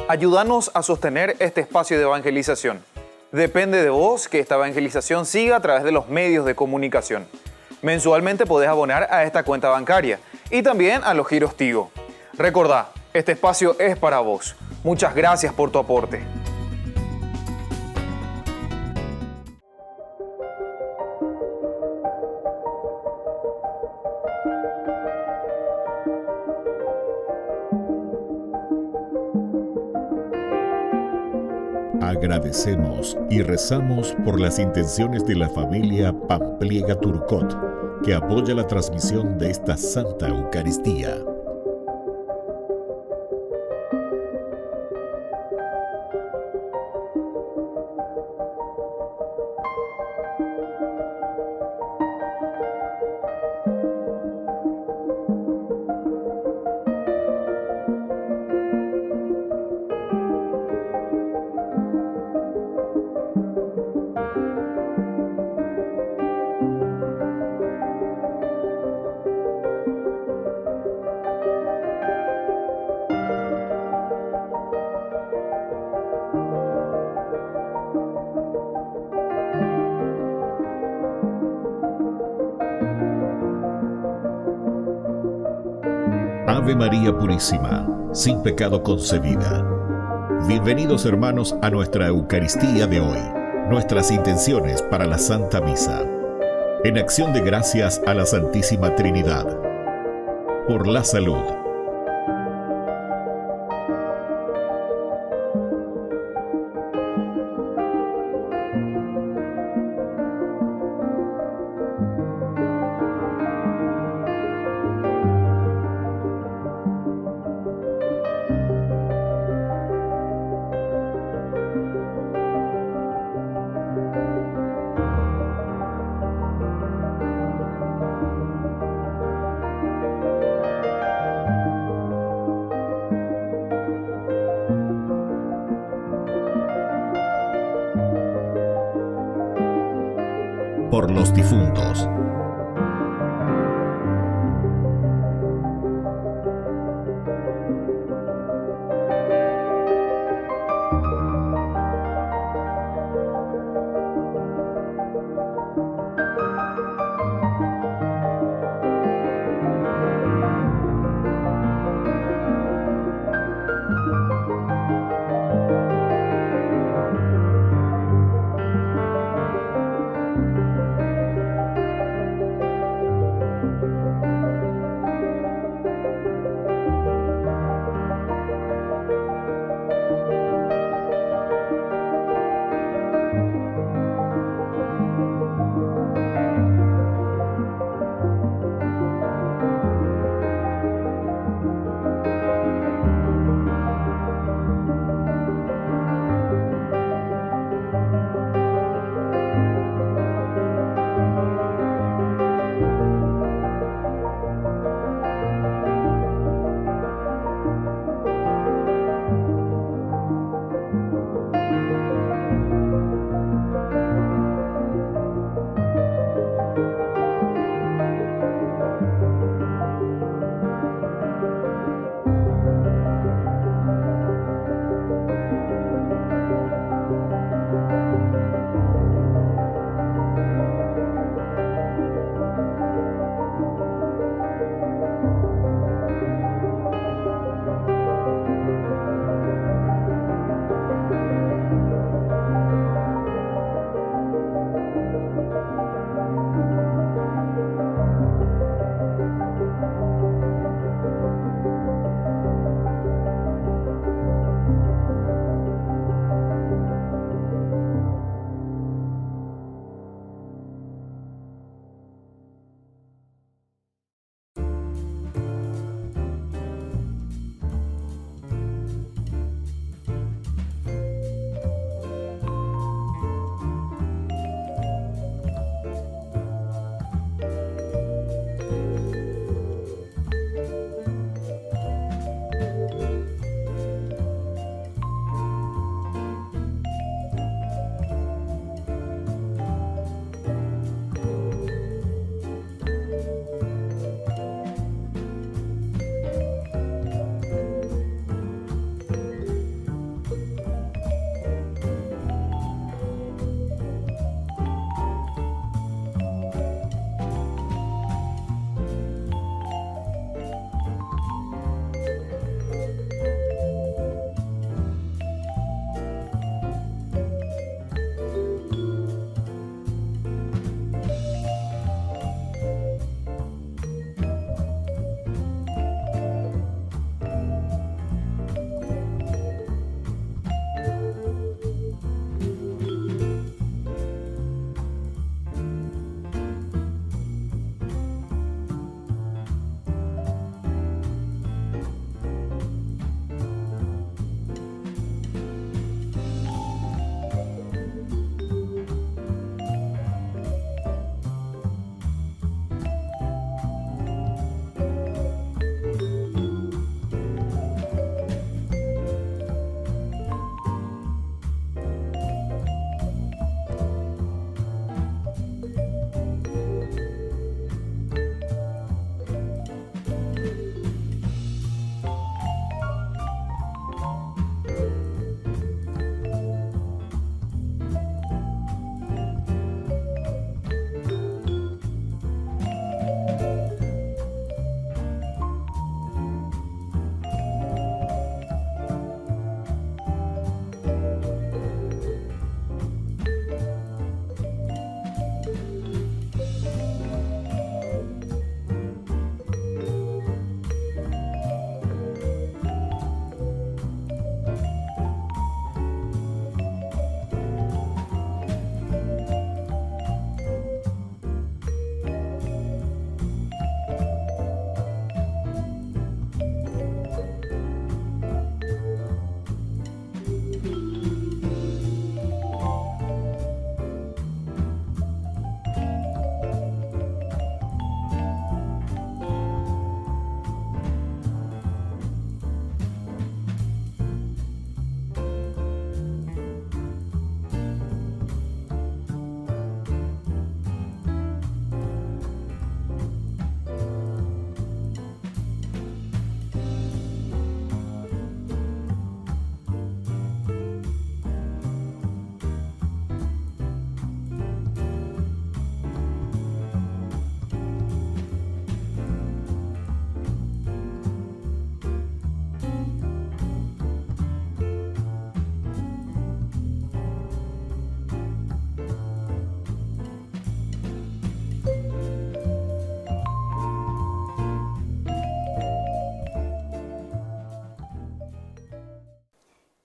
Ayúdanos a sostener este espacio de evangelización. Depende de vos que esta evangelización siga a través de los medios de comunicación. Mensualmente podés abonar a esta cuenta bancaria y también a los giros Tigo. Recordá, este espacio es para vos. Muchas gracias por tu aporte. Agradecemos y rezamos por las intenciones de la familia Pampliega Turcot, que apoya la transmisión de esta Santa Eucaristía. Ave María Purísima, sin pecado concebida. Bienvenidos hermanos a nuestra Eucaristía de hoy, nuestras intenciones para la Santa Misa. En acción de gracias a la Santísima Trinidad. Por la salud. Por los difuntos.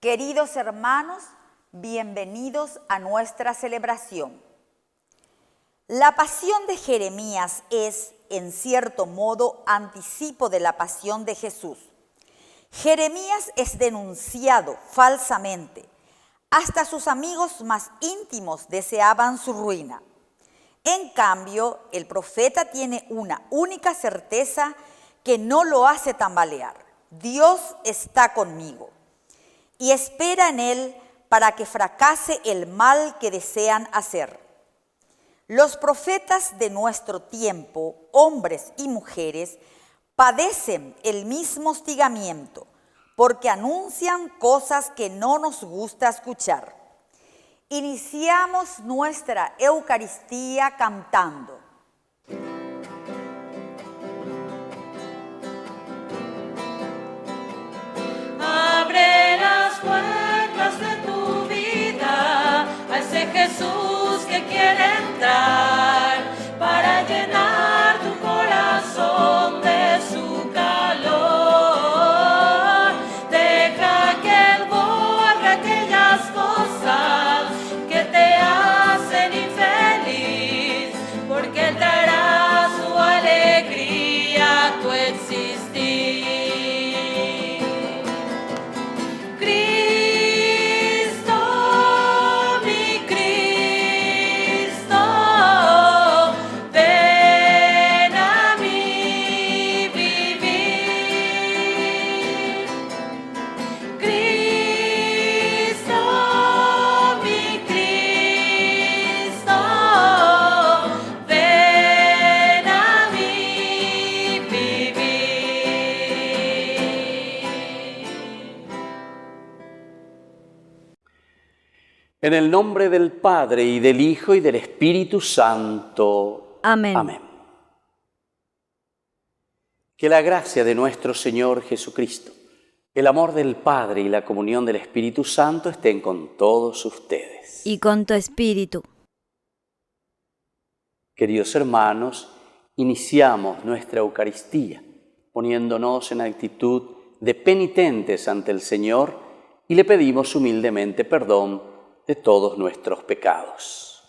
Queridos hermanos, bienvenidos a nuestra celebración. La pasión de Jeremías es, en cierto modo, anticipo de la pasión de Jesús. Jeremías es denunciado falsamente. Hasta sus amigos más íntimos deseaban su ruina. En cambio, el profeta tiene una única certeza que no lo hace tambalear. Dios está conmigo y espera en él para que fracase el mal que desean hacer. Los profetas de nuestro tiempo, hombres y mujeres, padecen el mismo hostigamiento porque anuncian cosas que no nos gusta escuchar. Iniciamos nuestra Eucaristía cantando. Abre las puertas de tu vida a ese Jesús que quiere entrar para llenar tu corazón de su calor. Deja que Él borre aquellas cosas que te hacen infeliz, porque Él traerá su alegría a tu existir. En el nombre del Padre, y del Hijo, y del Espíritu Santo. Amén. Amén. Que la gracia de nuestro Señor Jesucristo, el amor del Padre y la comunión del Espíritu Santo estén con todos ustedes. Y con tu espíritu. Queridos hermanos, iniciamos nuestra Eucaristía poniéndonos en actitud de penitentes ante el Señor y le pedimos humildemente perdón de todos nuestros pecados.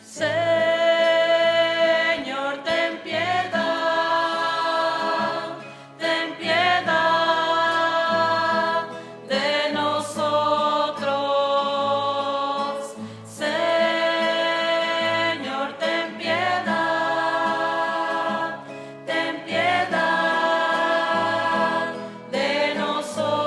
Señor, ten piedad de nosotros. Señor, ten piedad de nosotros.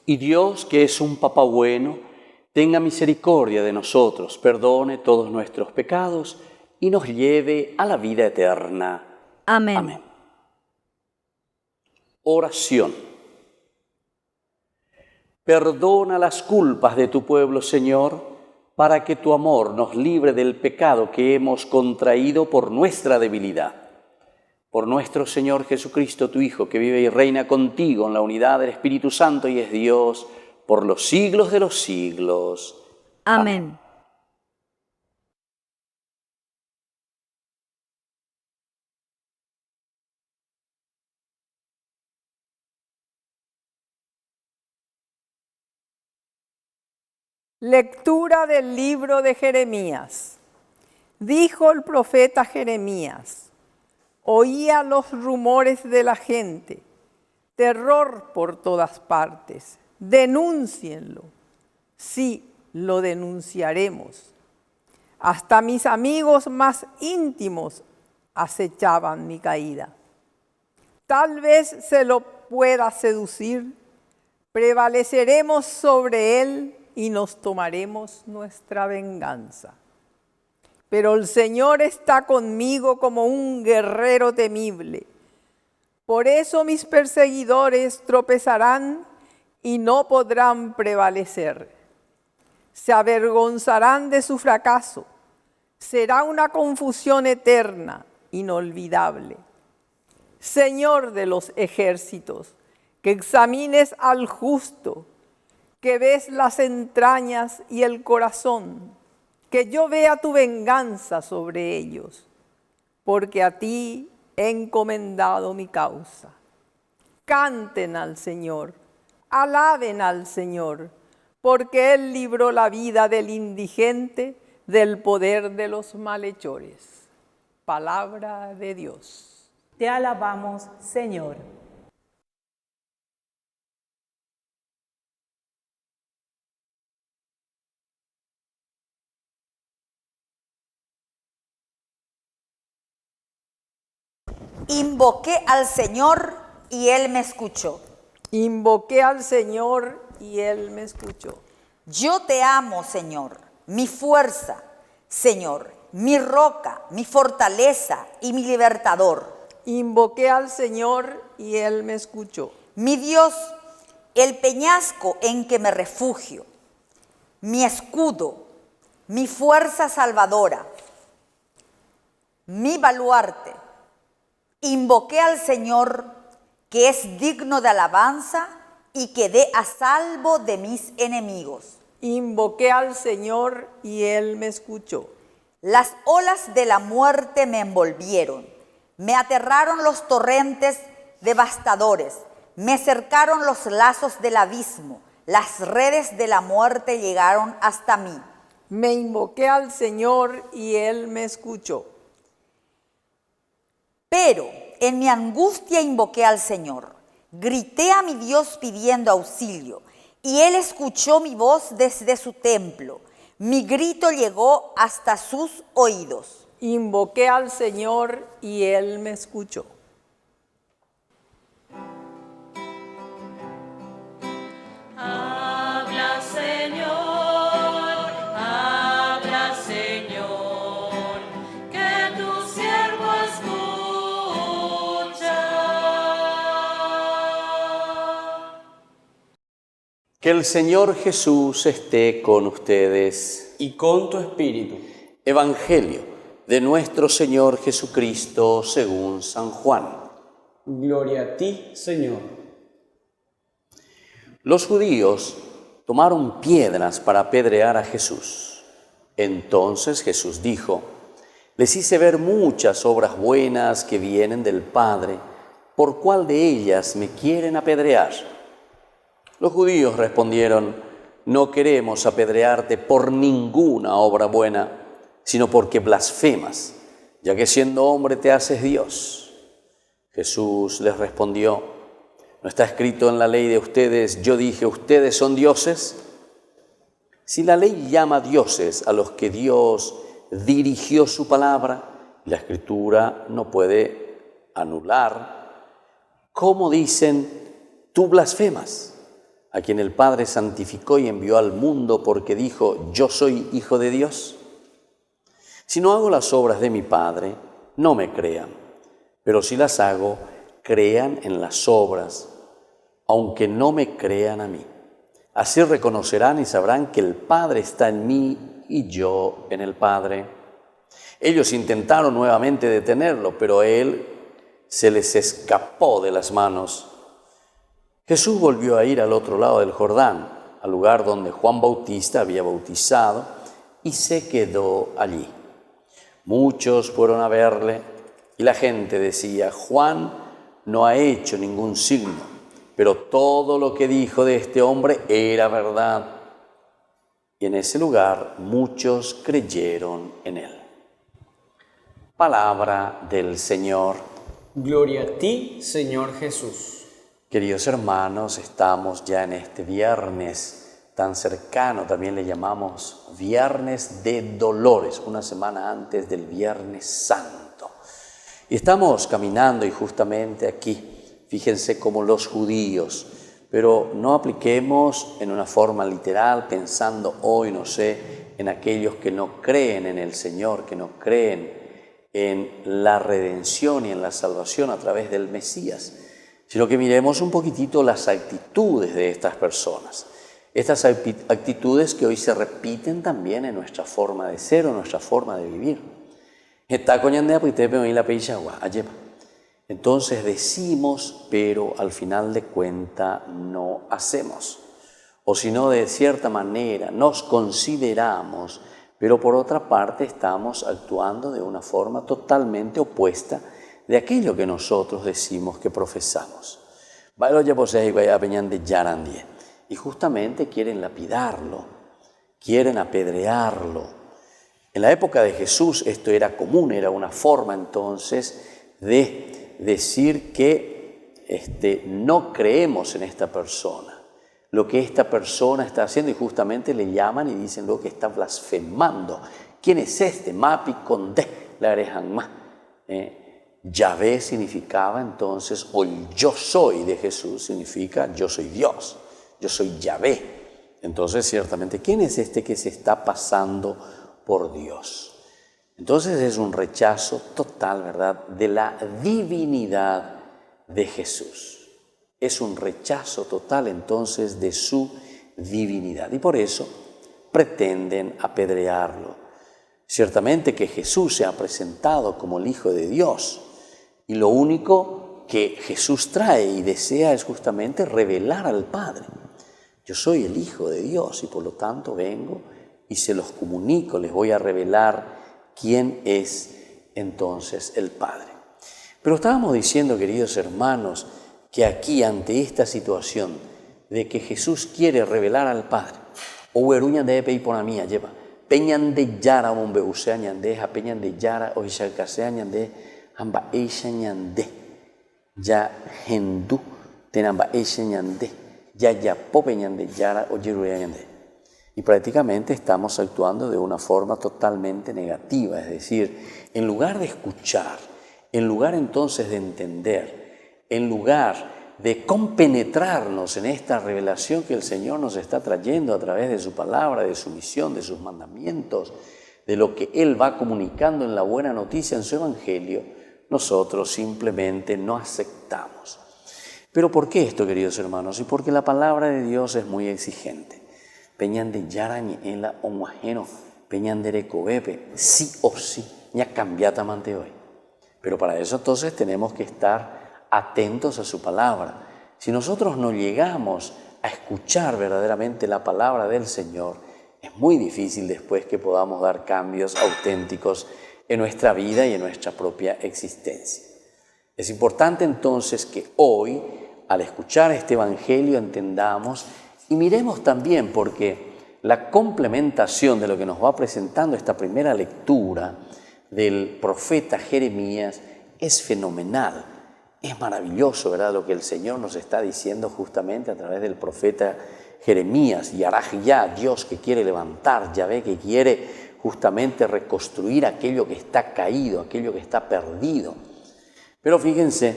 Y Dios, que es un Papá bueno, tenga misericordia de nosotros, perdone todos nuestros pecados y nos lleve a la vida eterna. Amén. Amén. Oración. Perdona las culpas de tu pueblo, Señor, para que tu amor nos libre del pecado que hemos contraído por nuestra debilidad. Por nuestro Señor Jesucristo, tu Hijo, que vive y reina contigo en la unidad del Espíritu Santo y es Dios por los siglos de los siglos. Amén. Lectura del libro de Jeremías. Dijo el profeta Jeremías: oía los rumores de la gente, terror por todas partes, denúncienlo. Sí, lo denunciaremos. Hasta mis amigos más íntimos acechaban mi caída. Tal vez se lo pueda seducir, prevaleceremos sobre él y nos tomaremos nuestra venganza. Pero el Señor está conmigo como un guerrero temible. Por eso mis perseguidores tropezarán y no podrán prevalecer. Se avergonzarán de su fracaso. Será una confusión eterna, inolvidable. Señor de los ejércitos, que examines al justo, que ves las entrañas y el corazón, que yo vea tu venganza sobre ellos, porque a ti he encomendado mi causa. Canten al Señor, alaben al Señor, porque Él libró la vida del indigente del poder de los malhechores. Palabra de Dios. Te alabamos, Señor. Invoqué al Señor y Él me escuchó. Invoqué al Señor y Él me escuchó. Yo te amo, Señor, mi fuerza, Señor, mi roca, mi fortaleza y mi libertador. Invoqué al Señor y Él me escuchó. Mi Dios, el peñasco en que me refugio, mi escudo, mi fuerza salvadora, mi baluarte. Invoqué al Señor, que es digno de alabanza y quedé a salvo de mis enemigos. Invoqué al Señor y Él me escuchó. Las olas de la muerte me envolvieron, me aterraron los torrentes devastadores, me cercaron los lazos del abismo, las redes de la muerte llegaron hasta mí. Me invoqué al Señor y Él me escuchó. Pero en mi angustia invoqué al Señor, grité a mi Dios pidiendo auxilio, y Él escuchó mi voz desde su templo. Mi grito llegó hasta sus oídos. Invoqué al Señor y Él me escuchó. Habla, Señor, que tu siervo escucha. Que el Señor Jesús esté con ustedes. Y con tu espíritu. Evangelio de nuestro Señor Jesucristo según San Juan. Gloria a ti, Señor. Los judíos tomaron piedras para apedrear a Jesús. Entonces Jesús dijo: les hice ver muchas obras buenas que vienen del Padre. ¿Por cuál de ellas me quieren apedrear? Los judíos respondieron: no queremos apedrearte por ninguna obra buena, sino porque blasfemas, ya que siendo hombre te haces Dios. Jesús les respondió: ¿no está escrito en la ley de ustedes, yo dije, ustedes son dioses? Si la ley llama dioses a los que Dios dirigió su palabra, la Escritura no puede anular, ¿cómo dicen, tú blasfemas? A quien el Padre santificó y envió al mundo porque dijo, yo soy hijo de Dios. Si no hago las obras de mi Padre, no me crean, pero si las hago, crean en las obras, aunque no me crean a mí. Así reconocerán y sabrán que el Padre está en mí y yo en el Padre. Ellos intentaron nuevamente detenerlo, pero él se les escapó de las manos. Jesús volvió a ir al otro lado del Jordán, al lugar donde Juan Bautista había bautizado, y se quedó allí. Muchos fueron a verle, y la gente decía, Juan no ha hecho ningún signo, pero todo lo que dijo de este hombre era verdad. Y en ese lugar muchos creyeron en él. Palabra del Señor. Gloria a ti, Señor Jesús. Queridos hermanos, estamos ya en este viernes tan cercano, también le llamamos Viernes de Dolores, una semana antes del Viernes Santo. Y estamos caminando y justamente aquí, fíjense como los judíos, pero no apliquemos en una forma literal, pensando hoy, no sé, en aquellos que no creen en el Señor, que no creen en la redención y en la salvación a través del Mesías, sino que miremos un poquitito las actitudes de estas personas. Estas actitudes que hoy se repiten también en nuestra forma de ser o nuestra forma de vivir. Entonces decimos, pero al final de cuentas no hacemos. O si no, de cierta manera nos consideramos, pero por otra parte estamos actuando de una forma totalmente opuesta de aquello que nosotros decimos que profesamos. Y justamente quieren lapidarlo, quieren apedrearlo. En la época de Jesús esto era común, era una forma entonces de decir que no creemos en esta persona, lo que esta persona está haciendo, y justamente le llaman y dicen lo que está blasfemando. ¿Quién es este? Mapi Conde, la Arejanma. Yahvé significaba entonces, o el yo soy de Jesús significa yo soy Dios. Yo soy Yahvé. Entonces, ciertamente, ¿quién es este que se está pasando por Dios? Entonces es un rechazo total, ¿verdad?, de la divinidad de Jesús. Es un rechazo total, entonces, de su divinidad. Y por eso pretenden apedrearlo. Ciertamente que Jesús se ha presentado como el Hijo de Dios. Y lo único que Jesús trae y desea es justamente revelar al Padre. Yo soy el Hijo de Dios y por lo tanto vengo y se los comunico, les voy a revelar quién es entonces el Padre. Pero estábamos diciendo, queridos hermanos, que aquí ante esta situación de que Jesús quiere revelar al Padre, o de peiponamia lleva, peñan de yara mombe usea ñande, peñan de yara o ishalcasea ñande, amba eisha ñande, ya hendú tenamba eisha ñande. Y prácticamente estamos actuando de una forma totalmente negativa, es decir, en lugar de escuchar, en lugar entonces de entender, en lugar de compenetrarnos en esta revelación que el Señor nos está trayendo a través de su palabra, de su misión, de sus mandamientos, de lo que Él va comunicando en la buena noticia en su Evangelio, nosotros simplemente no aceptamos. ¿Pero por qué esto, queridos hermanos? Y porque la palabra de Dios es muy exigente. Peñan de yarañe en la omuajeno, peñan de recobepe, sí o sí, ya cambiata mante hoy. Pero para eso entonces tenemos que estar atentos a su palabra. Si nosotros no llegamos a escuchar verdaderamente la palabra del Señor, es muy difícil después que podamos dar cambios auténticos en nuestra vida y en nuestra propia existencia. Es importante entonces que hoy, al escuchar este Evangelio, entendamos y miremos también, porque la complementación de lo que nos va presentando esta primera lectura del profeta Jeremías es fenomenal. Es maravilloso, ¿verdad?, lo que el Señor nos está diciendo justamente a través del profeta Jeremías. Yarajía, Dios que quiere levantar, Yahvé que quiere justamente reconstruir aquello que está caído, aquello que está perdido. Pero fíjense,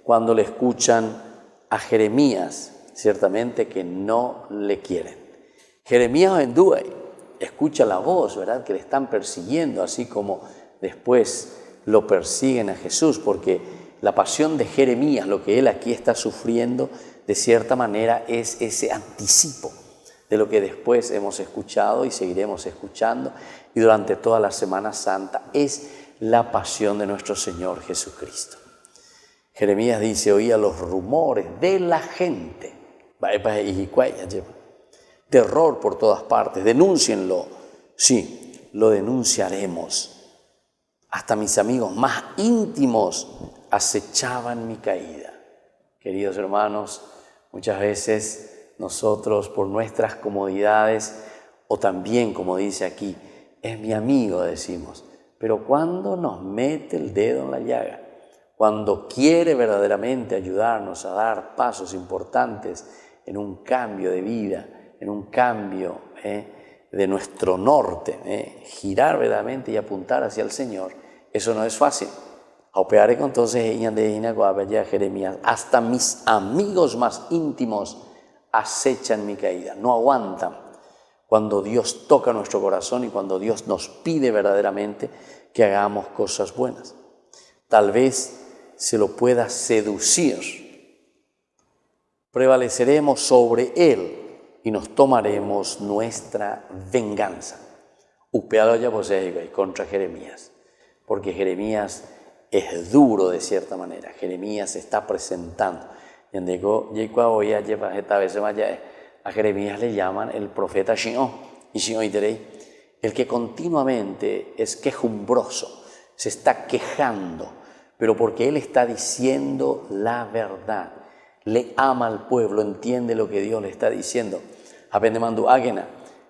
cuando le escuchan a Jeremías, ciertamente que no le quieren. Jeremías Endúe escucha la voz, ¿verdad?, que le están persiguiendo, así como después lo persiguen a Jesús, porque la pasión de Jeremías, lo que él aquí está sufriendo, de cierta manera es ese anticipo de lo que después hemos escuchado y seguiremos escuchando, y durante toda la Semana Santa es la pasión de nuestro Señor Jesucristo. Jeremías dice, oía los rumores de la gente, terror por todas partes, denúncienlo. Sí, lo denunciaremos. Hasta mis amigos más íntimos acechaban mi caída. Queridos hermanos, muchas veces nosotros por nuestras comodidades, o también como dice aquí, es mi amigo, decimos, pero cuando nos mete el dedo en la llaga, cuando quiere verdaderamente ayudarnos a dar pasos importantes en un cambio de vida, en un cambio de nuestro norte, girar verdaderamente y apuntar hacia el Señor, eso no es fácil. Aupeare entonces Jeremías, hasta mis amigos más íntimos acechan mi caída, no aguantan cuando Dios toca nuestro corazón y cuando Dios nos pide verdaderamente que hagamos cosas buenas. Tal vez se lo pueda seducir, prevaleceremos sobre él y nos tomaremos nuestra venganza. Upeado ya posee contra Jeremías, porque Jeremías es duro de cierta manera. Jeremías se está presentando. A Jeremías le llaman el profeta Shion, el que continuamente es quejumbroso, se está quejando, pero porque él está diciendo la verdad, le ama al pueblo, entiende lo que Dios le está diciendo.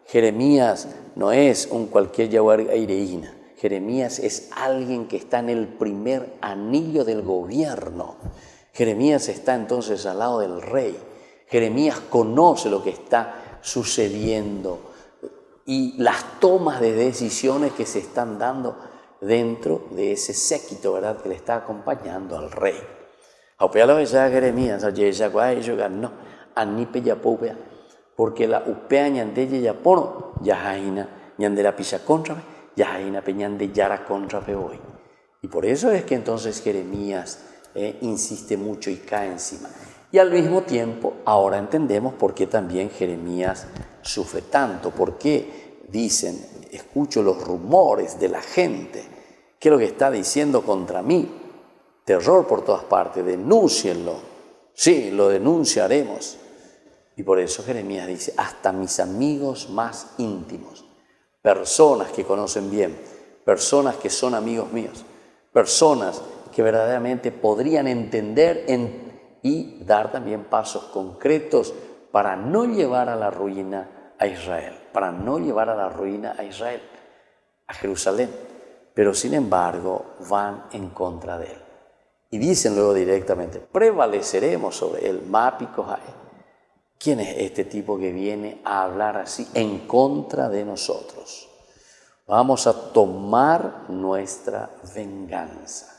Jeremías no es un cualquier yaguar aireína. Jeremías es alguien que está en el primer anillo del gobierno. Jeremías está entonces al lado del rey. Jeremías conoce lo que está sucediendo y las tomas de decisiones que se están dando dentro de ese séquito, ¿verdad?, que le está acompañando al rey. Jeremías, porque la upea ñande ya pono, yajaina, ñande la pisa contra, yajaina peñande yara contra hoy. Y por eso es que entonces Jeremías insiste mucho y cae encima. Y al mismo tiempo, ahora entendemos por qué también Jeremías sufre tanto, por qué dicen, escucho los rumores de la gente, qué es lo que está diciendo contra mí, terror por todas partes, denúncienlo, sí, lo denunciaremos. Y por eso Jeremías dice, hasta mis amigos más íntimos, personas que conocen bien, personas que son amigos míos, personas que verdaderamente podrían entender y dar también pasos concretos para no llevar a la ruina a Israel, a Jerusalén, pero sin embargo van en contra de él. Y dicen luego directamente, prevaleceremos sobre él, Mapikohae. ¿Quién es este tipo que viene a hablar así en contra de nosotros? Vamos a tomar nuestra venganza.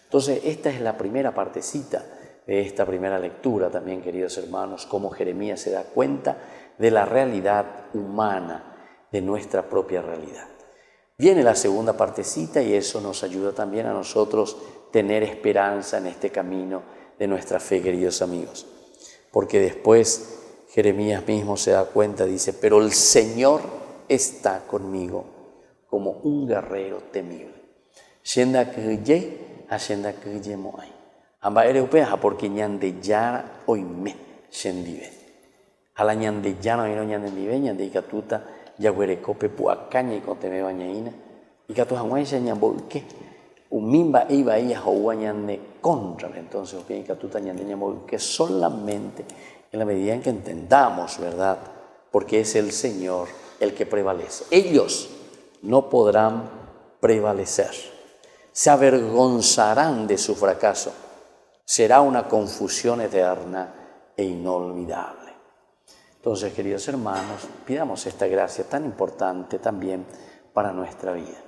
Entonces, esta es la primera partecita de esta primera lectura también, queridos hermanos, cómo Jeremías se da cuenta de la realidad humana, de nuestra propia realidad. Viene la segunda partecita y eso nos ayuda también a nosotros tener esperanza en este camino de nuestra fe, queridos amigos. Porque después Jeremías mismo se da cuenta, dice, pero el Señor está conmigo como un guerrero temible. Amba europea porque ñande yara oime shendive. Ala ñande yara no ñande nive ñande ikatuta yaguerecope puacaña y conteme bañaina. Ikatu hanguaisha ñambolque. Umimba iba a joua ñande contra. Entonces, ikatuta ñande ñambolque solamente en la medida en que entendamos, ¿verdad? Porque es el Señor el que prevalece. Ellos no podrán prevalecer. Se avergonzarán de su fracaso. Será una confusión eterna e inolvidable. Entonces, queridos hermanos, pidamos esta gracia tan importante también para nuestra vida.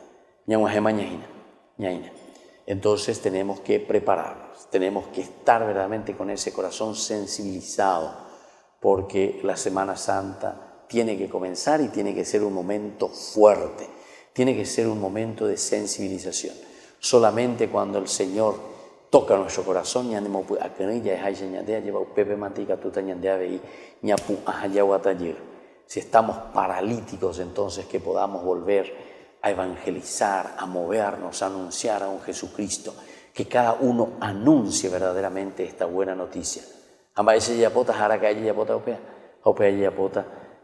Entonces tenemos que prepararnos, tenemos que estar verdaderamente con ese corazón sensibilizado, porque la Semana Santa tiene que comenzar y tiene que ser un momento fuerte, tiene que ser un momento de sensibilización. Solamente cuando el Señor toca nuestro corazón, si estamos paralíticos, entonces que podamos volver a evangelizar, a movernos, a anunciar a un Jesucristo, que cada uno anuncie verdaderamente esta buena noticia.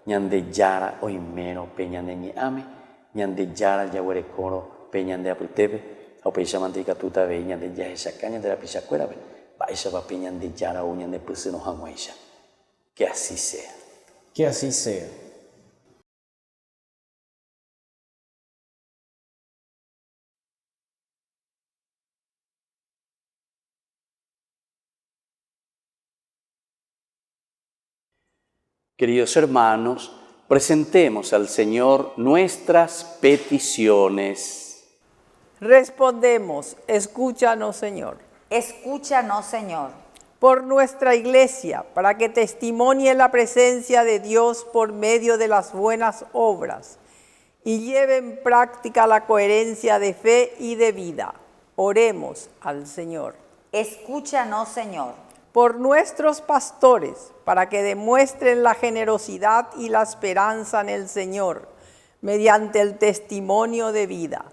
Ñande yara oimero peñande ñame, ñande yara yaguerecoro peñande apultepe, o pecha mantica tuta ve ñande yaje sacaña de la pichacuera, baixa va peñande yara o ñande pusino hanguaisha. Que así sea. Que así sea. Queridos hermanos, presentemos al Señor nuestras peticiones. Respondemos, escúchanos, Señor. Escúchanos, Señor. Por nuestra Iglesia, para que testimonie la presencia de Dios por medio de las buenas obras y lleve en práctica la coherencia de fe y de vida. Oremos al Señor. Escúchanos, Señor. Por nuestros pastores, para que demuestren la generosidad y la esperanza en el Señor, mediante el testimonio de vida.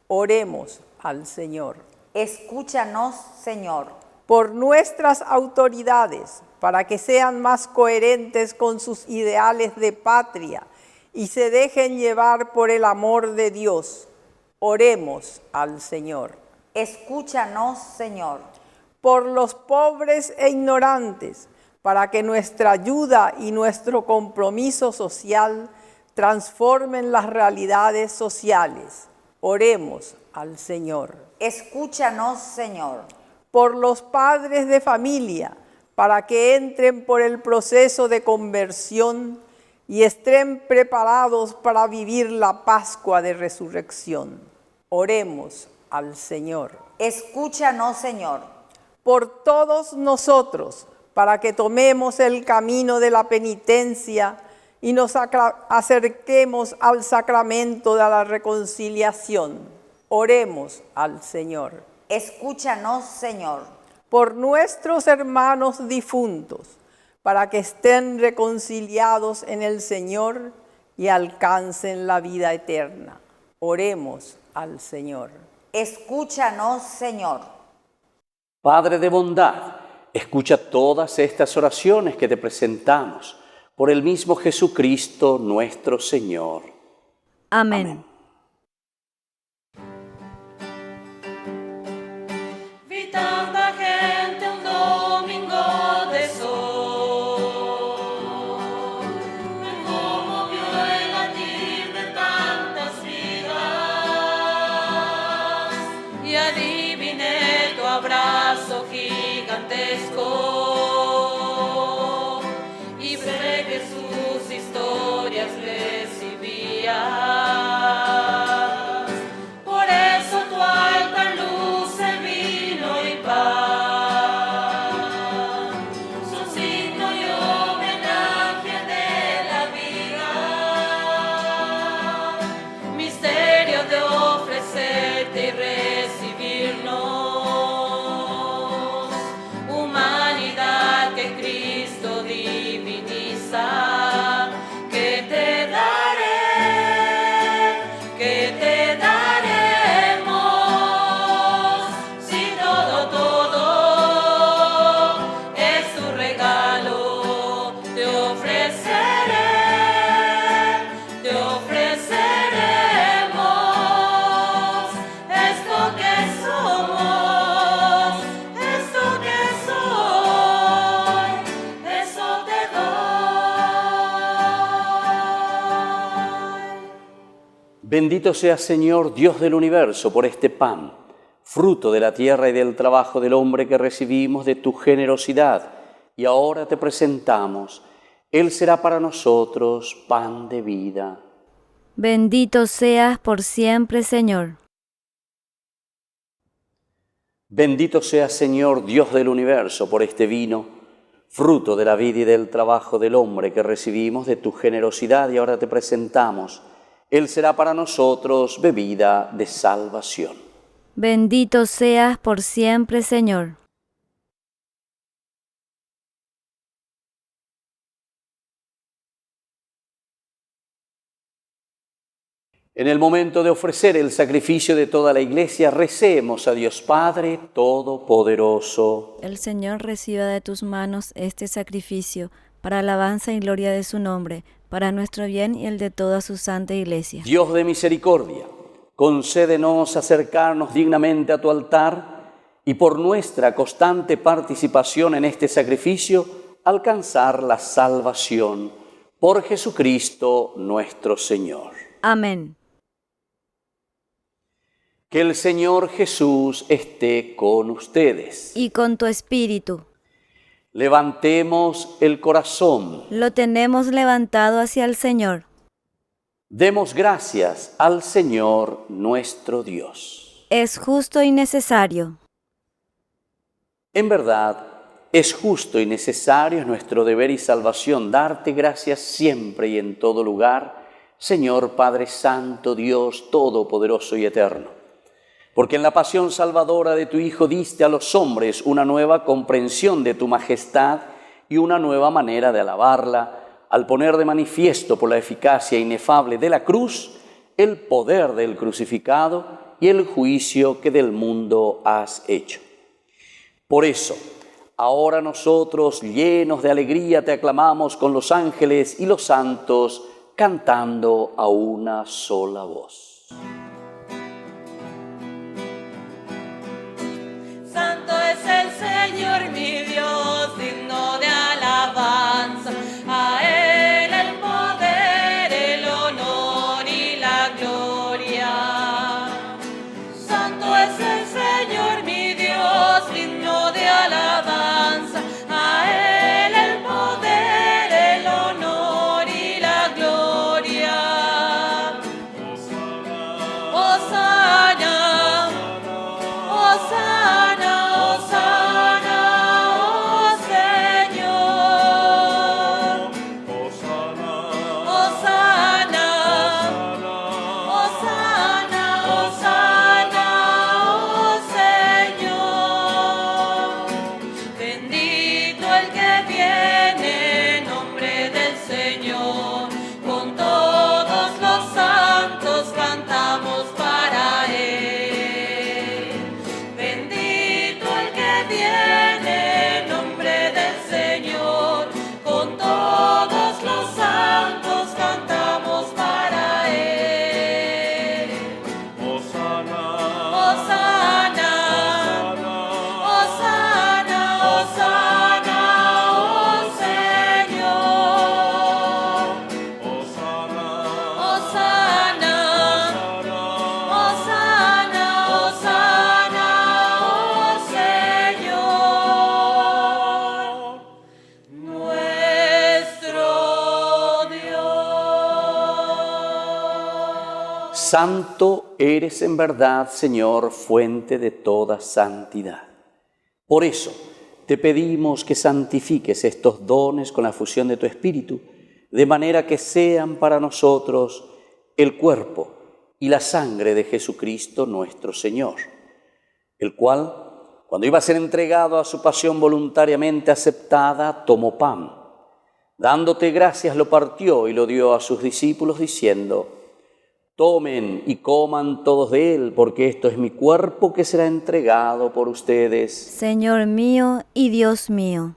Oremos al Señor. Escúchanos, Señor. Por nuestras autoridades, para que sean más coherentes con sus ideales de patria y se dejen llevar por el amor de Dios. Oremos al Señor. Escúchanos, Señor. Por los pobres e ignorantes, para que nuestra ayuda y nuestro compromiso social transformen las realidades sociales. Oremos al Señor. Escúchanos, Señor. Por los padres de familia, para que entren por el proceso de conversión y estén preparados para vivir la Pascua de Resurrección. Oremos al Señor. Escúchanos, Señor. Por todos nosotros, para que tomemos el camino de la penitencia y nos acerquemos al sacramento de la reconciliación. Oremos al Señor. Escúchanos, Señor. Por nuestros hermanos difuntos, para que estén reconciliados en el Señor y alcancen la vida eterna. Oremos al Señor. Escúchanos, Señor. Padre de bondad, escucha todas estas oraciones que te presentamos por el mismo Jesucristo nuestro Señor. Amén. Vi tanta gente un domingo de sol, me conmovió el latir de tantas vidas y adiviné tu abrazo gigantesco y sé que sus historias recibías. Por eso tu altar luce vino y pan, son signo y homenaje de la vida, misterio de ofrecerte y recibirnos, humanidad que Cristo diviniza, que te daremos, si todo es tu regalo, te ofreceremos esto que somos, esto que soy, eso te doy. Bendito seas, Señor, Dios del universo, por este pan, fruto de la tierra y del trabajo del hombre que recibimos de tu generosidad, y ahora te presentamos. Él será para nosotros pan de vida. Bendito seas por siempre, Señor. Bendito seas, Señor, Dios del universo, por este vino, fruto de la vida y del trabajo del hombre que recibimos de tu generosidad, y ahora te presentamos. Él será para nosotros bebida de salvación. Bendito seas por siempre, Señor. En el momento de ofrecer el sacrificio de toda la Iglesia, recemos a Dios Padre Todopoderoso. El Señor reciba de tus manos este sacrificio para alabanza y gloria de su nombre, para nuestro bien y el de toda su santa Iglesia. Dios de misericordia, concédenos acercarnos dignamente a tu altar y por nuestra constante participación en este sacrificio alcanzar la salvación. Por Jesucristo nuestro Señor. Amén. Que el Señor Jesús esté con ustedes. Y con tu espíritu. Levantemos el corazón. Lo tenemos levantado hacia el Señor. Demos gracias al Señor nuestro Dios. Es justo y necesario. En verdad, es justo y necesario, es nuestro deber y salvación darte gracias siempre y en todo lugar, Señor Padre Santo, Dios Todopoderoso y Eterno. Porque en la pasión salvadora de tu Hijo diste a los hombres una nueva comprensión de tu majestad y una nueva manera de alabarla, al poner de manifiesto por la eficacia inefable de la cruz el poder del crucificado y el juicio que del mundo has hecho. Por eso, ahora nosotros, llenos de alegría, te aclamamos con los ángeles y los santos, cantando a una sola voz. Santo es el Señor mi Dios, digno de alabanza. A Él el poder, el honor y la gloria. Santo es el Señor mi Dios, digno de alabanza. A Él el poder, el honor y la gloria. Hosana, Hosana, Hosana, oh Señor. Hosana, Hosana, Hosana, oh Señor. Bendito el que viene en nombre del Señor. Con todos los santos cantamos para Él. Bendito el que viene en nombre del Señor. Con todos los santos cantamos para Él. Hosana, Hosana, Hosana, Hosana, oh Señor. Hosana, Hosana, Hosana, Hosana, oh Señor, nuestro Dios. Santo eres en verdad, Señor, fuente de toda santidad. Por eso te pedimos que santifiques estos dones con la fusión de tu Espíritu, de manera que sean para nosotros el cuerpo y la sangre de Jesucristo nuestro Señor, el cual, cuando iba a ser entregado a su pasión voluntariamente aceptada, tomó pan. Dándote gracias lo partió y lo dio a sus discípulos diciendo: tomen y coman todos de él, porque esto es mi cuerpo que será entregado por ustedes. Señor mío y Dios mío.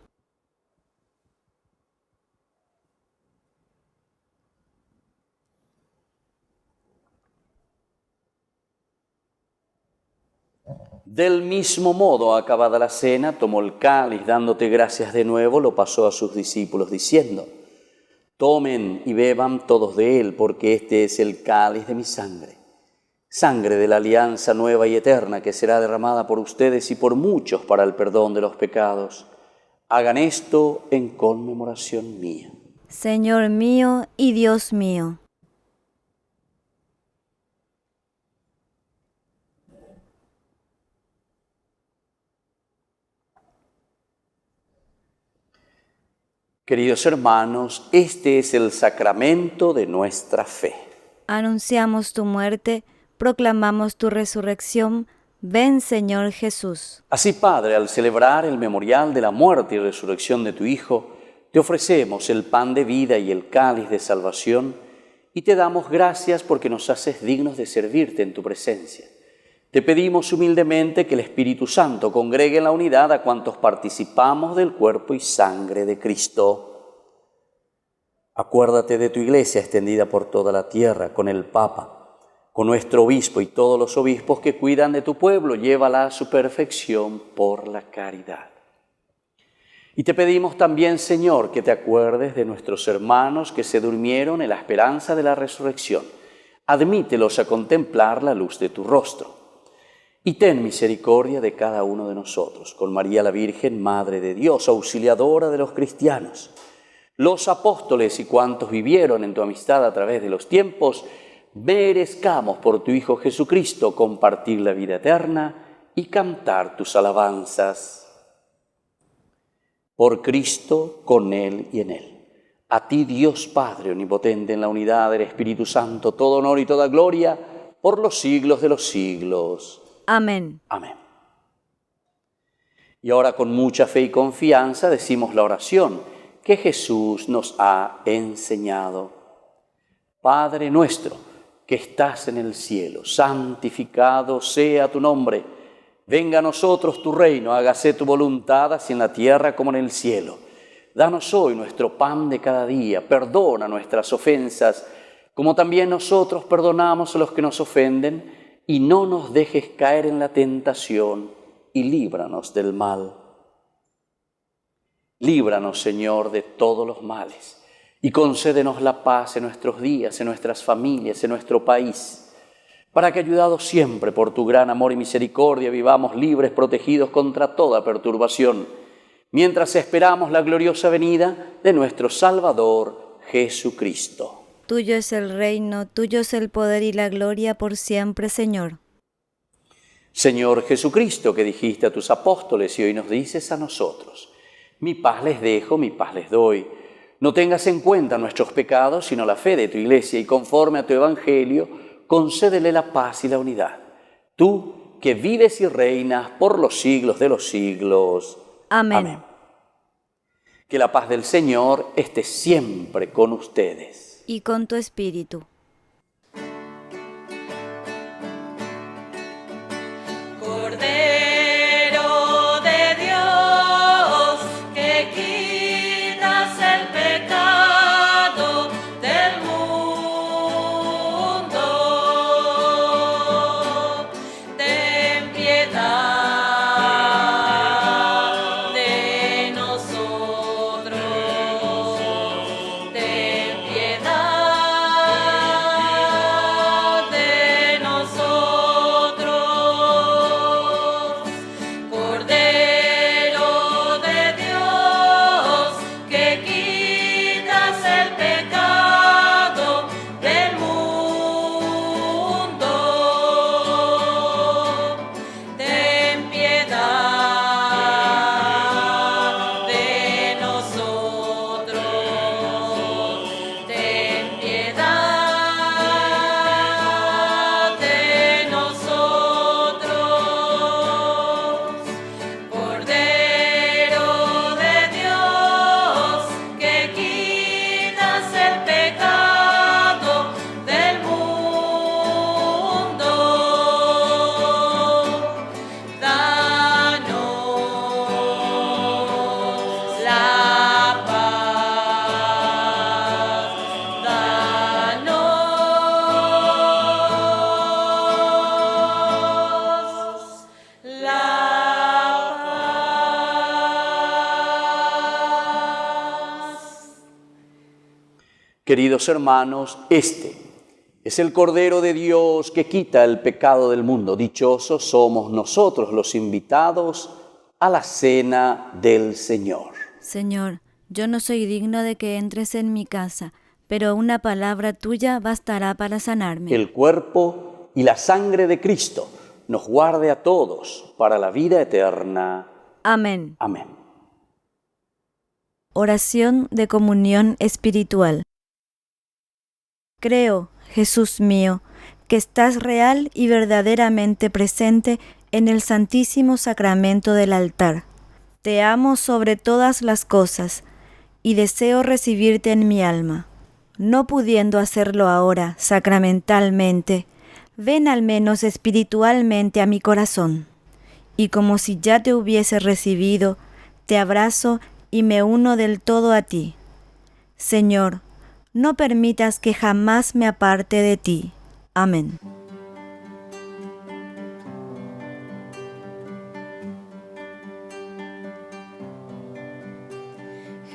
Del mismo modo, acabada la cena, tomó el cáliz, dándote gracias de nuevo, lo pasó a sus discípulos diciendo: tomen y beban todos de él, porque este es el cáliz de mi sangre, sangre de la alianza nueva y eterna que será derramada por ustedes y por muchos para el perdón de los pecados. Hagan esto en conmemoración mía. Señor mío y Dios mío. Queridos hermanos, este es el sacramento de nuestra fe. Anunciamos tu muerte, proclamamos tu resurrección. Ven, Señor Jesús. Así, Padre, al celebrar el memorial de la muerte y resurrección de tu Hijo, te ofrecemos el pan de vida y el cáliz de salvación y te damos gracias porque nos haces dignos de servirte en tu presencia. Te pedimos humildemente que el Espíritu Santo congregue en la unidad a cuantos participamos del cuerpo y sangre de Cristo. Acuérdate de tu Iglesia extendida por toda la tierra, con el Papa, con nuestro obispo y todos los obispos que cuidan de tu pueblo. Llévala a su perfección por la caridad. Y te pedimos también, Señor, que te acuerdes de nuestros hermanos que se durmieron en la esperanza de la resurrección. Admítelos a contemplar la luz de tu rostro. y ten misericordia de cada uno de nosotros. Con María la Virgen, Madre de Dios, auxiliadora de los cristianos, los apóstoles y cuantos vivieron en tu amistad a través de los tiempos, merezcamos por tu Hijo Jesucristo compartir la vida eterna y cantar tus alabanzas. Por Cristo, con Él y en Él. A ti, Dios Padre omnipotente, en la unidad del Espíritu Santo, todo honor y toda gloria por los siglos de los siglos. Amén. Amén. Y ahora con mucha fe y confianza decimos la oración que Jesús nos ha enseñado. Padre nuestro, que estás en el cielo, santificado sea tu nombre. Venga a nosotros tu reino, hágase tu voluntad, así en la tierra como en el cielo. Danos hoy nuestro pan de cada día, perdona nuestras ofensas, como también nosotros perdonamos a los que nos ofenden, y no nos dejes caer en la tentación, y líbranos del mal. Líbranos, Señor, de todos los males, y concédenos la paz en nuestros días, en nuestras familias, en nuestro país, para que, ayudados siempre por tu gran amor y misericordia, vivamos libres, protegidos contra toda perturbación, mientras esperamos la gloriosa venida de nuestro Salvador Jesucristo. Tuyo es el reino, tuyo es el poder y la gloria por siempre, Señor. Señor Jesucristo, que dijiste a tus apóstoles y hoy nos dices a nosotros: mi paz les dejo, mi paz les doy. No tengas en cuenta nuestros pecados, sino la fe de tu Iglesia, y conforme a tu Evangelio, concédele la paz y la unidad. Tú, que vives y reinas por los siglos de los siglos. Amén. Amén. Que la paz del Señor esté siempre con ustedes. Y con tu espíritu. Cordero de Dios, que quitas el pecado del mundo, ten piedad de nosotros, ten piedad de nosotros. Cordero de Dios, que quitas el pecado del mundo, ten piedad de nosotros, ten piedad de nosotros. Cordero de Dios, que quitas el pecado del mundo, danos la paz, danos la paz. Queridos hermanos, este es el Cordero de Dios que quita el pecado del mundo. Dichosos somos nosotros los invitados a la cena del Señor. Señor, yo no soy digno de que entres en mi casa, pero una palabra tuya bastará para sanarme. El cuerpo y la sangre de Cristo nos guarde a todos para la vida eterna. Amén. Amén. Oración de comunión espiritual. Creo, Jesús mío, que estás real y verdaderamente presente en el Santísimo Sacramento del altar. Te amo sobre todas las cosas y deseo recibirte en mi alma. No pudiendo hacerlo ahora sacramentalmente, ven al menos espiritualmente a mi corazón. Y como si ya te hubiese recibido, te abrazo y me uno del todo a ti. Señor, no permitas que jamás me aparte de ti. Amén.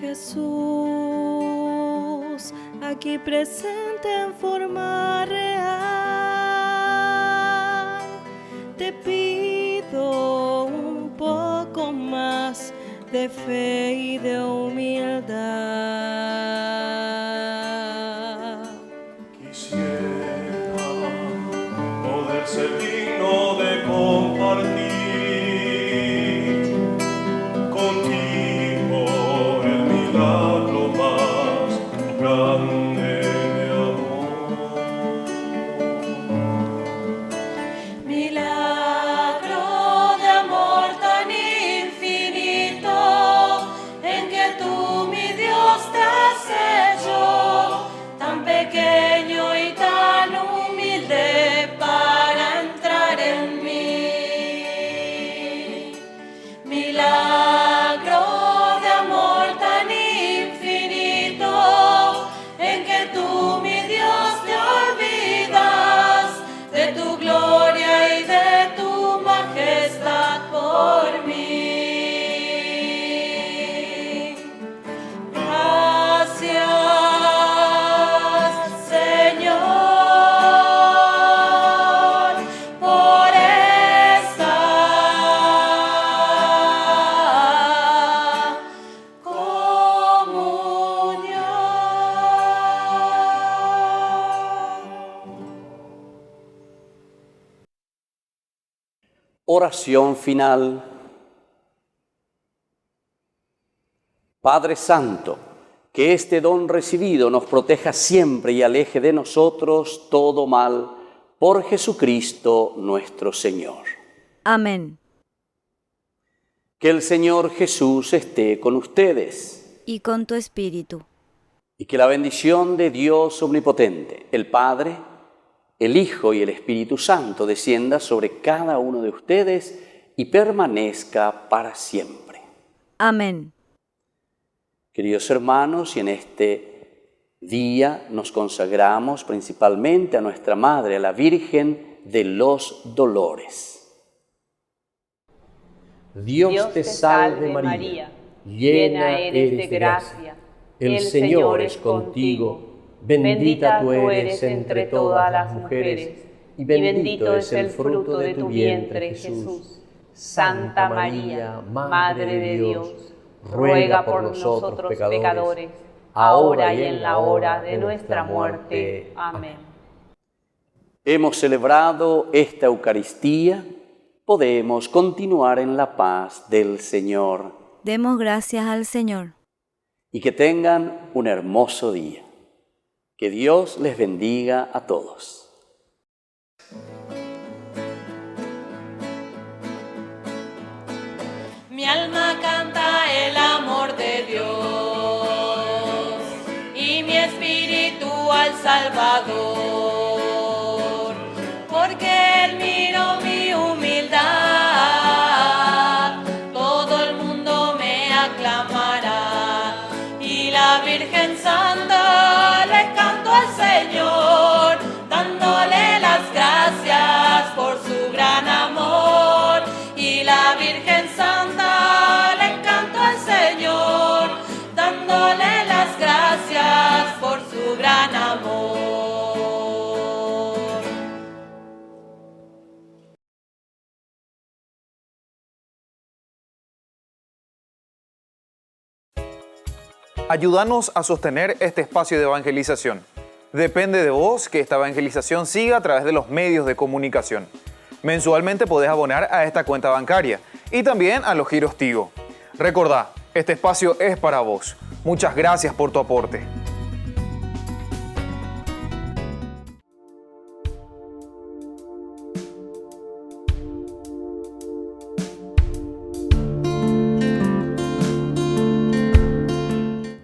Jesús, aquí presente en forma real, te pido de fe y de humildad. Quisiera poder ser digno de compartir contigo el milagro más grande de amor. Milagro de amor tan infinito, en que tú, mi Dios, te has hecho tan pequeño y tan humilde para entrar en mí. Milagro de amor tan infinito, en que tú, mi Dios, te olvidas de tu gloria y de tu majestad por mí. Gracias, Señor, por esta comunión. Oración final. Padre Santo, que este don recibido nos proteja siempre y aleje de nosotros todo mal, por Jesucristo nuestro Señor. Amén. Que el Señor Jesús esté con ustedes Y con tu espíritu. y que la bendición de Dios omnipotente, el Padre, el Hijo y el Espíritu Santo descienda sobre cada uno de ustedes y permanezca para siempre. Amén. Queridos hermanos, y en este día nos consagramos principalmente a nuestra Madre, a la Virgen de los Dolores. Dios te salve María, llena eres de gracia, el Señor es contigo, bendita tú eres entre todas las mujeres, y bendito es el fruto de tu vientre, Jesús. Santa María, Madre de Dios, ruega por nosotros pecadores, ahora y en la hora de nuestra muerte. Amén. Hemos celebrado esta Eucaristía, podemos continuar en la paz del Señor. Demos gracias al Señor. Y que tengan un hermoso día. Que Dios les bendiga a todos. Mi alma canta el amor de Dios y mi espíritu al Salvador, porque Él miró mi humildad, todo el mundo me aclamará, y la Virgen Santa le canto al Señor, dándole las gracias por su gran amor, y la Virgen Santa le canto al Señor, dándole las gracias por su gran amor. Ayúdanos a sostener este espacio de evangelización. Depende de vos que esta evangelización siga a través de los medios de comunicación. Mensualmente podés abonar a esta cuenta bancaria y también a los giros Tigo. Recordá, este espacio es para vos. Muchas gracias por tu aporte.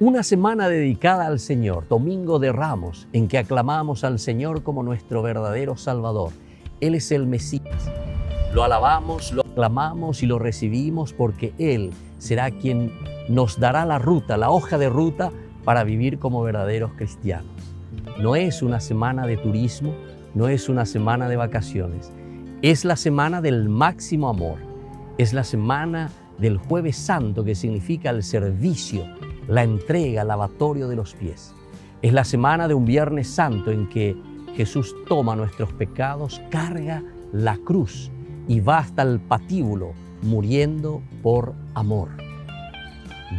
Una semana dedicada al Señor, Domingo de Ramos, en que aclamamos al Señor como nuestro verdadero Salvador. Él es el Mesías. Lo alabamos, lo aclamamos y lo recibimos porque Él será quien nos dará la ruta, la hoja de ruta para vivir como verdaderos cristianos. No es una semana de turismo, no es una semana de vacaciones. Es la semana del máximo amor. Es la semana del Jueves Santo, que significa el servicio, la entrega, el lavatorio de los pies. Es la semana de un Viernes Santo en que Jesús toma nuestros pecados, carga la cruz y va hasta el patíbulo muriendo por amor.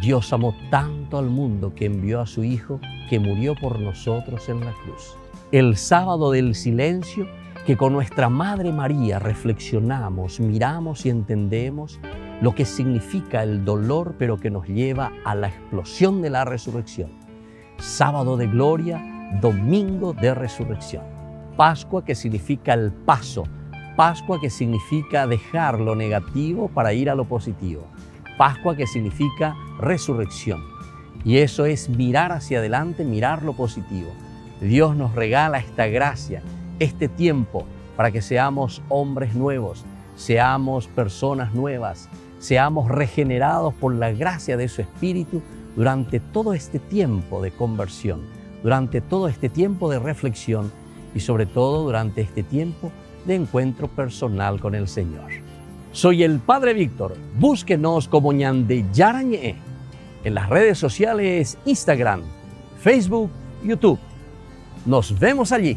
Dios amó tanto al mundo que envió a su Hijo, que murió por nosotros en la cruz. El sábado del silencio, que con nuestra Madre María reflexionamos, miramos y entendemos lo que significa el dolor, pero que nos lleva a la explosión de la resurrección. Sábado de gloria, domingo de resurrección. Pascua, que significa el paso. Pascua, que significa dejar lo negativo para ir a lo positivo. Pascua, que significa resurrección. Y eso es mirar hacia adelante, mirar lo positivo. Dios nos regala esta gracia, este tiempo, para que seamos hombres nuevos, seamos personas nuevas, seamos regenerados por la gracia de su Espíritu durante todo este tiempo de conversión, durante todo este tiempo de reflexión y sobre todo durante este tiempo de encuentro personal con el Señor. Soy el Padre Víctor. Búsquenos como Ñande Yarañe en las redes sociales Instagram, Facebook, YouTube. Nos vemos allí.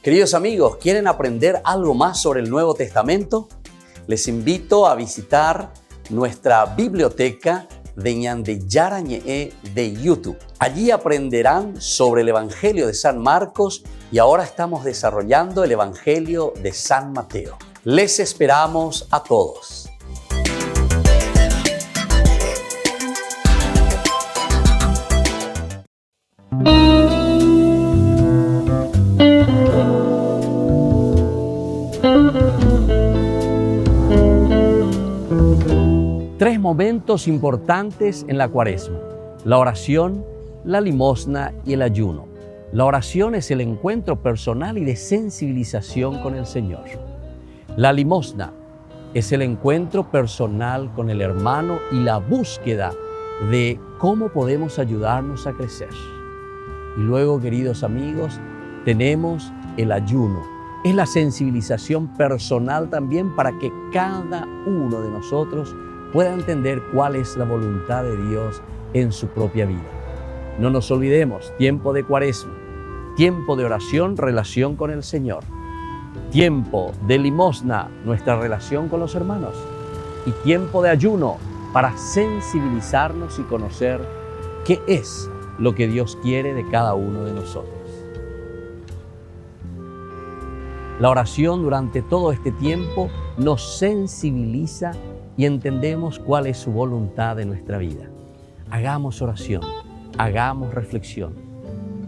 Queridos amigos, ¿quieren aprender algo más sobre el Nuevo Testamento? Les invito a visitar nuestra biblioteca de Ñande Yarañe de YouTube. Allí aprenderán sobre el Evangelio de San Marcos y ahora estamos desarrollando el Evangelio de San Mateo. Les esperamos a todos. Tres momentos importantes en la Cuaresma: la oración, la limosna y el ayuno. La oración es el encuentro personal y de sensibilización con el Señor. La limosna es el encuentro personal con el hermano y la búsqueda de cómo podemos ayudarnos a crecer. Y luego, queridos amigos, tenemos el ayuno. Es la sensibilización personal también para que cada uno de nosotros pueda entender cuál es la voluntad de Dios en su propia vida. No nos olvidemos, tiempo de Cuaresma, tiempo de oración, relación con el Señor, tiempo de limosna, nuestra relación con los hermanos, y tiempo de ayuno para sensibilizarnos y conocer qué es lo que Dios quiere de cada uno de nosotros. La oración durante todo este tiempo nos sensibiliza y entendemos cuál es su voluntad en nuestra vida. Hagamos oración, hagamos reflexión.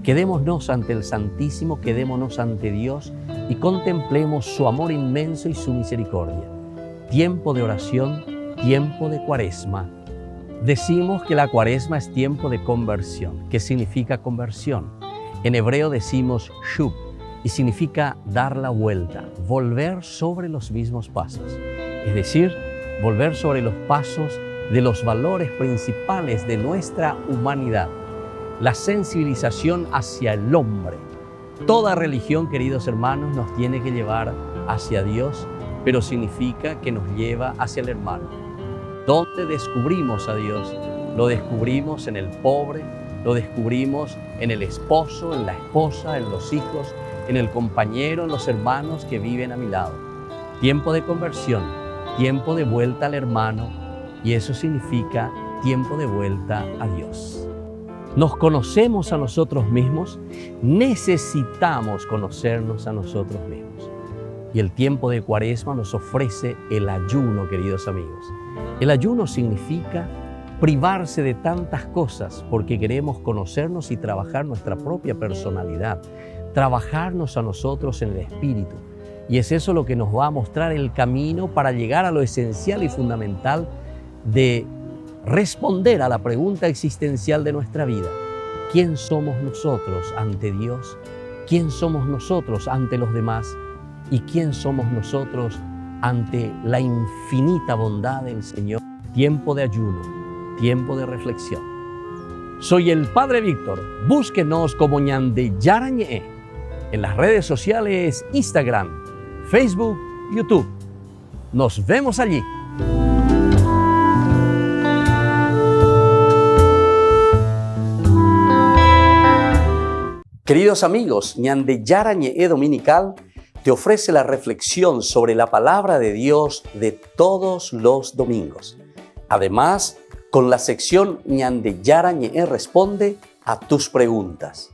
Quedémonos ante el Santísimo, quedémonos ante Dios y contemplemos su amor inmenso y su misericordia. Tiempo de oración, tiempo de Cuaresma. Decimos que la Cuaresma es tiempo de conversión. ¿Qué significa conversión? En hebreo decimos shub y significa dar la vuelta, volver sobre los mismos pasos. Es decir, volver sobre los pasos de los valores principales de nuestra humanidad, la sensibilización hacia el hombre. Toda religión, queridos hermanos, nos tiene que llevar hacia Dios, pero significa que nos lleva hacia el hermano. ¿Dónde descubrimos a Dios? Lo descubrimos en el pobre, lo descubrimos en el esposo, en la esposa, en los hijos, en el compañero, en los hermanos que viven a mi lado. Tiempo de conversión, tiempo de vuelta al hermano, y eso significa tiempo de vuelta a Dios. ¿Nos conocemos a nosotros mismos? Necesitamos conocernos a nosotros mismos. Y el tiempo de Cuaresma nos ofrece el ayuno, queridos amigos. El ayuno significa privarse de tantas cosas porque queremos conocernos y trabajar nuestra propia personalidad, trabajarnos a nosotros en el espíritu. Y es eso lo que nos va a mostrar el camino para llegar a lo esencial y fundamental de responder a la pregunta existencial de nuestra vida. ¿Quién somos nosotros ante Dios? ¿Quién somos nosotros ante los demás? ¿Y quién somos nosotros ante la infinita bondad del Señor? Tiempo de ayuno, tiempo de reflexión. Soy el Padre Víctor. Búsquenos como Ñande Yarañe en las redes sociales Instagram, Facebook, YouTube. Nos vemos allí. Queridos amigos, Ñande Yarañe Dominical te ofrece la reflexión sobre la palabra de Dios de todos los domingos. Además, con la sección Ñande Yarañe responde a tus preguntas.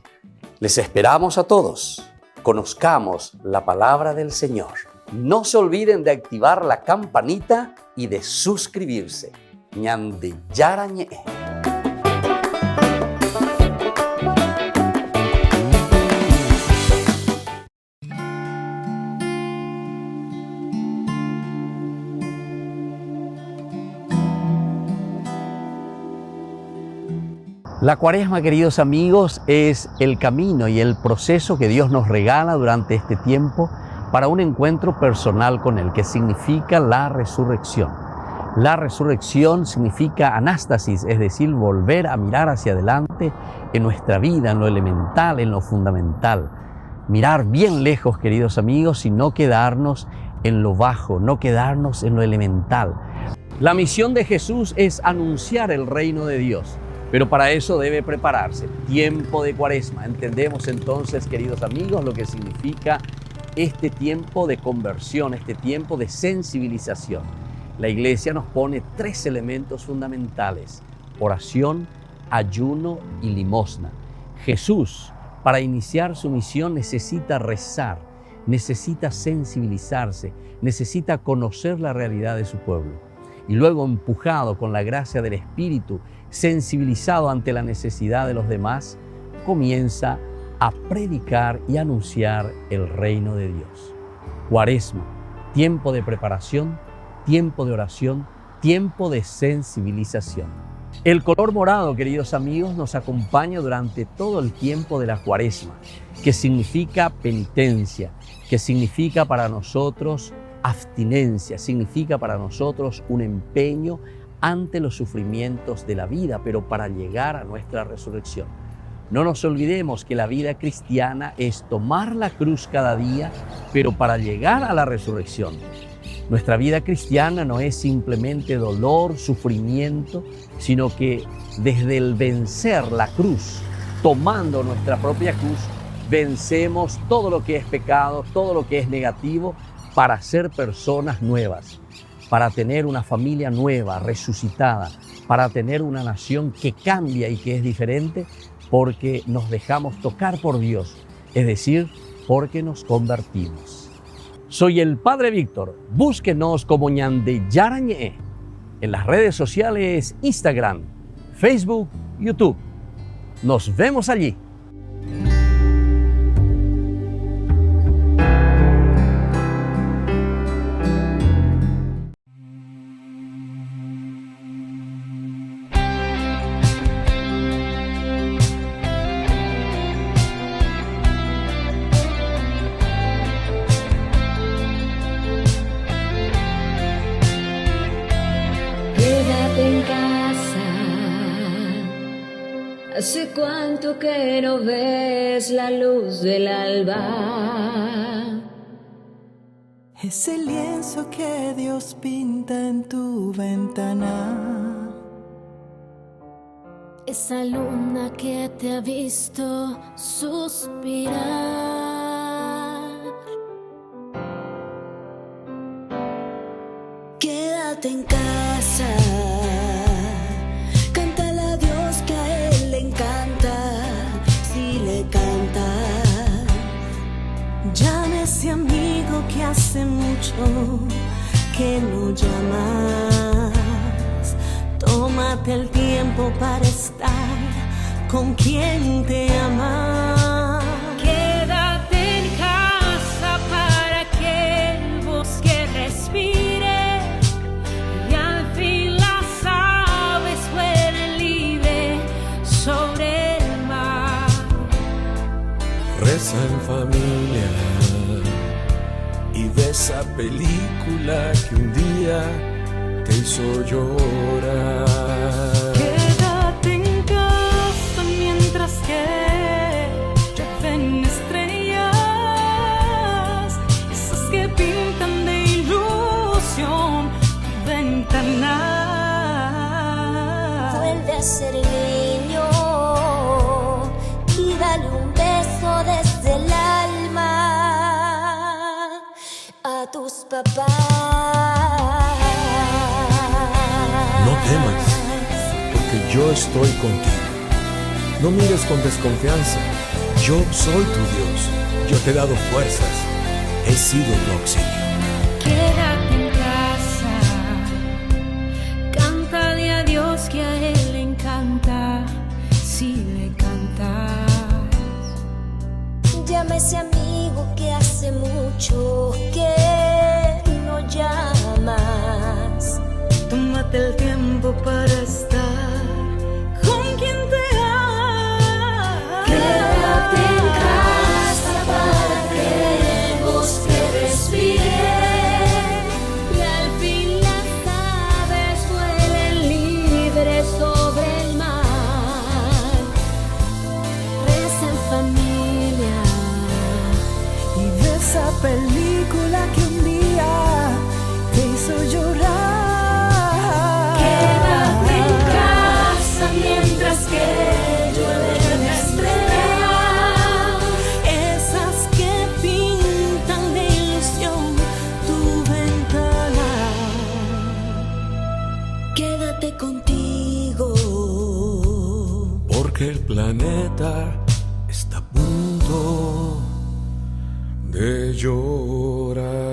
Les esperamos a todos. Conozcamos la palabra del Señor. No se olviden de activar la campanita y de suscribirse. Ñande Yarañe. La Cuaresma, queridos amigos, es el camino y el proceso que Dios nos regala durante este tiempo para un encuentro personal con Él, que significa la resurrección. La resurrección significa anástasis, es decir, volver a mirar hacia adelante en nuestra vida, en lo elemental, en lo fundamental. Mirar bien lejos, queridos amigos, y no quedarnos en lo bajo, no quedarnos en lo elemental. La misión de Jesús es anunciar el reino de Dios. Pero para eso debe prepararse. Tiempo de Cuaresma. Entendemos entonces, queridos amigos, lo que significa este tiempo de conversión, este tiempo de sensibilización. La Iglesia nos pone 3 elementos fundamentales: oración, ayuno y limosna. Jesús, para iniciar su misión, necesita rezar, necesita sensibilizarse, necesita conocer la realidad de su pueblo. Y luego, empujado con la gracia del Espíritu, sensibilizado ante la necesidad de los demás, comienza a predicar y anunciar el reino de Dios. Cuaresma, tiempo de preparación, tiempo de oración, tiempo de sensibilización. El color morado, queridos amigos, nos acompaña durante todo el tiempo de la Cuaresma, que significa penitencia, que significa para nosotros abstinencia, significa para nosotros un empeño ante los sufrimientos de la vida, pero para llegar a nuestra resurrección. No nos olvidemos que la vida cristiana es tomar la cruz cada día, pero para llegar a la resurrección. Nuestra vida cristiana no es simplemente dolor, sufrimiento, sino que desde el vencer la cruz, tomando nuestra propia cruz, vencemos todo lo que es pecado, todo lo que es negativo, para ser personas nuevas, para tener una familia nueva, resucitada, para tener una nación que cambia y que es diferente porque nos dejamos tocar por Dios, es decir, porque nos convertimos. Soy el Padre Víctor. Búsquenos como Ñande Yarañe en las redes sociales Instagram, Facebook, YouTube. Nos vemos allí. En casa, hace cuánto que no ves la luz del alba. Ese lienzo que Dios pinta en tu ventana, esa luna que te ha visto suspirar. Quédate en casa, cántale a Dios que a Él le encanta. Si le canta, llame a ese amigo que hace mucho que no llamas. Tómate el tiempo para estar con quien te ama. Quédate en casa para que el bosque respire y al fin las aves vuelen libre sobre el mar. Reza en familia y ve esa película que un día te hizo llorar. Quédate en casa mientras que llueven estrellas, esas que pintan de ilusión tu ventana. Vuelve a ser niño y dale un beso desde el alma. tus papás. No temas, porque yo estoy contigo. No mires con desconfianza. Yo soy tu Dios. Yo te he dado fuerzas. He sido tu auxilio. Quédate en casa. Cántale a Dios que a Él le encanta. Si le cantas. Llama a ese amigo que hace mucho que no llamas. Tómate el tiempo para estar con quien te ama. Quédate en casa para que vos te respires. Y al fin las aves vuelen libres sobre el mar. Reza en familia y ve esa película que un día te hizo llorar. Quédate en casa mientras que llueven estrellas, esas que pintan de ilusión tu ventana. Quédate contigo, Porque el planeta está a punto de llorar.